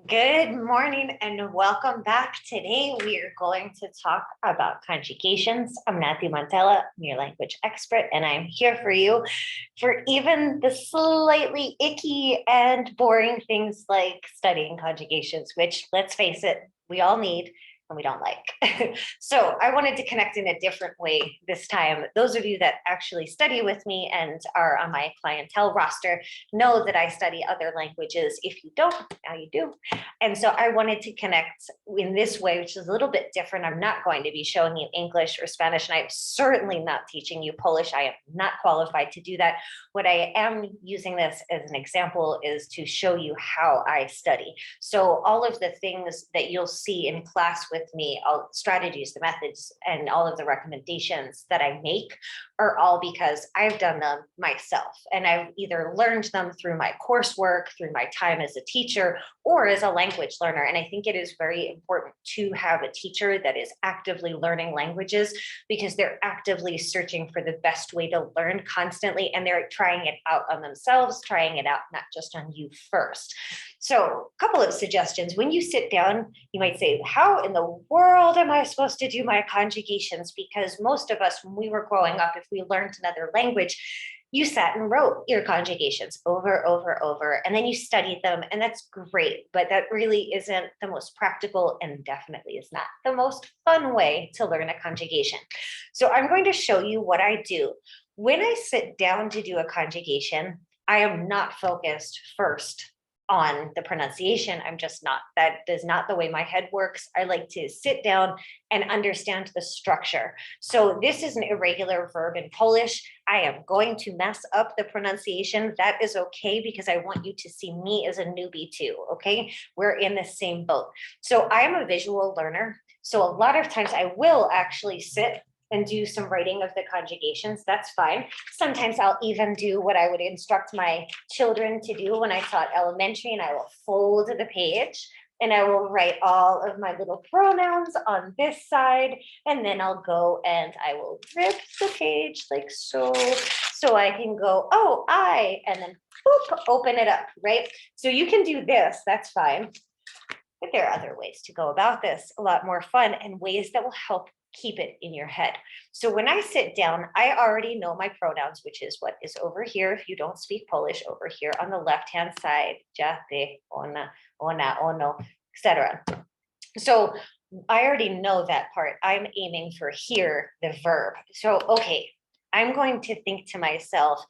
Good morning and welcome back. Today we are going to talk about conjugations. I'm Nathy Montella, I'm your language expert, and I'm here for you for even the slightly icky and boring things like studying conjugations, which, let's face it, we all need and we don't like. So I wanted to connect in a different way this time. Those of you that actually study with me and are on my clientele roster know that I study other languages. If you don't, now you do. And so I wanted to connect in this way, which is a little bit different. I'm not going to be showing you English or Spanish, and I'm certainly not teaching you Polish. I am not qualified to do that. What I am using this as an example is to show you how I study. So all of the things that you'll see in class with me, all strategies, the methods, and all of the recommendations that I make are all because I've done them myself. And I've either learned them through my coursework, through my time as a teacher, or as a language learner. And I think it is very important to have a teacher that is actively learning languages because they're actively searching for the best way to learn constantly. And they're trying it out on themselves, trying it out not just on you first. So a couple of suggestions. When you sit down, you might say, how in the world am I supposed to do my conjugations? Because most of us, when we were growing up, if we learned another language, you sat and wrote your conjugations over, and then you studied them, and that's great, but that really isn't the most practical and definitely is not the most fun way to learn a conjugation. So I'm going to show you what I do. When I sit down to do a conjugation, I am not focused first on the pronunciation. I'm just not. That is not the way my head works. I like to sit down and understand the structure. So this is an irregular verb in Polish. I am going to mess up the pronunciation. That is okay because I want you to see me as a newbie too, okay? We're in the same boat. So I am a visual learner. So a lot of times I will actually sit and do some writing of the conjugations. That's fine. Sometimes I'll even do what I would instruct my children to do when I taught elementary, and I will fold the page and I will write all of my little pronouns on this side, and then I'll go and I will rip the page like so, so I can go, oh, I, and then boop, open it up, right? So you can do this, that's fine. But there are other ways to go about this, a lot more fun and ways that will help keep it in your head. So when I sit down, I already know my pronouns, which is what is over here. If you don't speak Polish, over here on the left-hand side, ja, ty, ona, ono, etc. So I already know that part. I'm aiming for here, the verb. So, okay, I'm going to think to myself,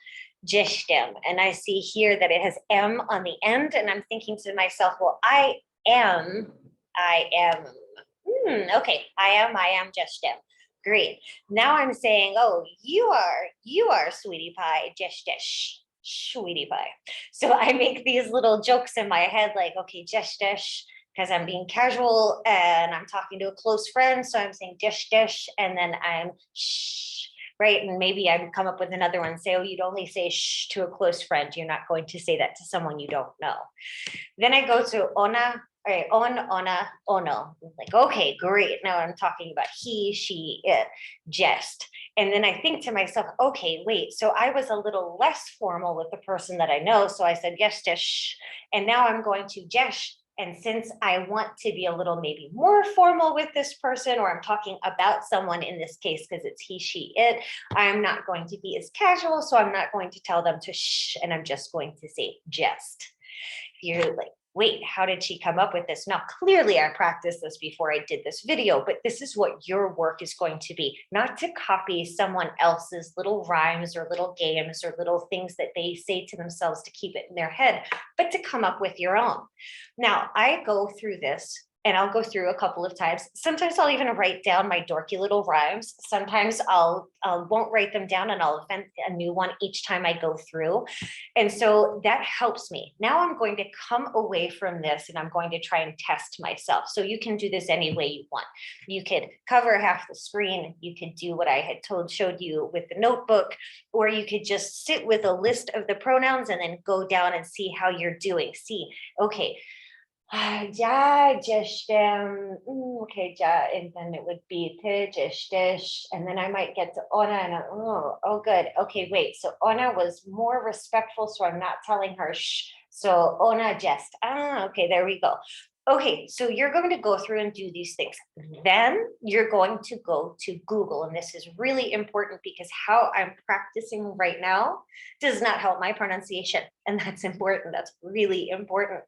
jestem, and I see here that it has M on the end, and I'm thinking to myself, well, I am, okay, I am just them. Great. Now I'm saying, oh, you are sweetie pie, just sweetie pie. So I make these little jokes in my head, like, okay, just because I'm being casual and I'm talking to a close friend. So I'm saying just and then I'm shh, right? And maybe I would come up with another one, say, oh, you'd only say shh to a close friend. You're not going to say that to someone you don't know. Then I go to ona, right, ona, ono. Like, okay, great. Now I'm talking about he, she, it, jest. And then I think to myself, okay, wait, so I was a little less formal with the person that I know. So I said, yes, shh. And now I'm going to jest. And since I want to be a little maybe more formal with this person, or I'm talking about someone in this case, because it's he, she, it, I'm not going to be as casual. So I'm not going to tell them to shh, and I'm just going to say jest. You're like, wait, how did she come up with this? Now, clearly I practiced this before I did this video, but this is what your work is going to be, not to copy someone else's little rhymes or little games or little things that they say to themselves to keep it in their head, but to come up with your own. Now, I go through this and I'll go through a couple of times. Sometimes I'll even write down my dorky little rhymes. Sometimes I'll won't write them down and I'll invent a new one each time I go through. And so that helps me. Now I'm going to come away from this and I'm going to try and test myself. So you can do this any way you want. You could cover half the screen. You could do what I had showed you with the notebook, or you could just sit with a list of the pronouns and then go down and see how you're doing. See, okay, Ja, just okay, ja, and then it would be te, just dish, and then I might get to ona, and oh, good. Okay, wait. So ona was more respectful, so I'm not telling her shh. So ona just okay, there we go. Okay, so you're going to go through and do these things. Then you're going to go to Google, and this is really important because how I'm practicing right now does not help my pronunciation, and that's important. That's really important.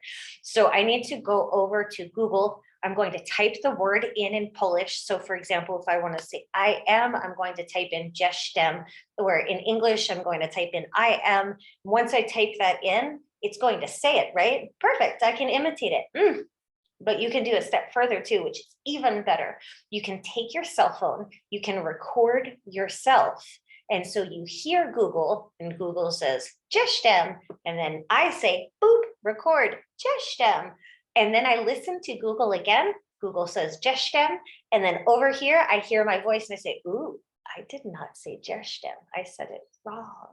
So I need to go over to Google. I'm going to type the word in Polish. So for example, if I want to say I am, I'm going to type in jestem, or in English, I'm going to type in I am. Once I type that in, it's going to say it, right? Perfect. I can imitate it. But you can do a step further too, which is even better. You can take your cell phone, you can record yourself. And so you hear Google, and Google says, Jestem. And then I say, boop, record, Jestem. And then I listen to Google again. Google says, Jestem. And then over here, I hear my voice and I say, ooh, I did not say Jestem. I said it wrong.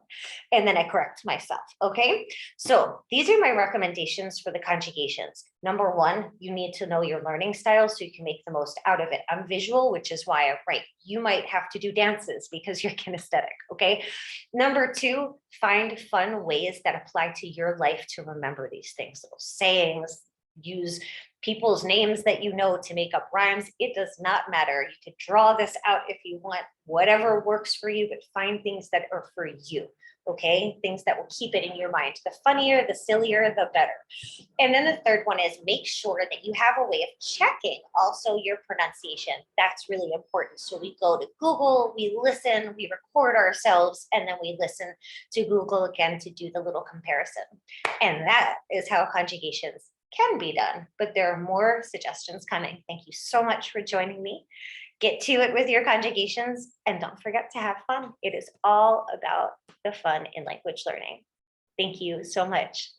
And then I correct myself. Okay. So these are my recommendations for the conjugations. Number one, you need to know your learning style so you can make the most out of it. I'm visual, which is why I write. You might have to do dances because you're kinesthetic. Okay. Number two, find fun ways that apply to your life to remember these things, little sayings, use people's names that you know to make up rhymes. It does not matter. You could draw this out if you want, whatever works for you, but find things that are for you. Okay, things that will keep it in your mind. The funnier, the sillier, the better. And then the third one is make sure that you have a way of checking also your pronunciation. That's really important. So we go to Google, we listen, we record ourselves, and then we listen to Google again to do the little comparison. And that is how conjugations can be done, but there are more suggestions coming. Thank you so much for joining me. Get to it with your conjugations, and don't forget to have fun. It is all about the fun in language learning. Thank you so much.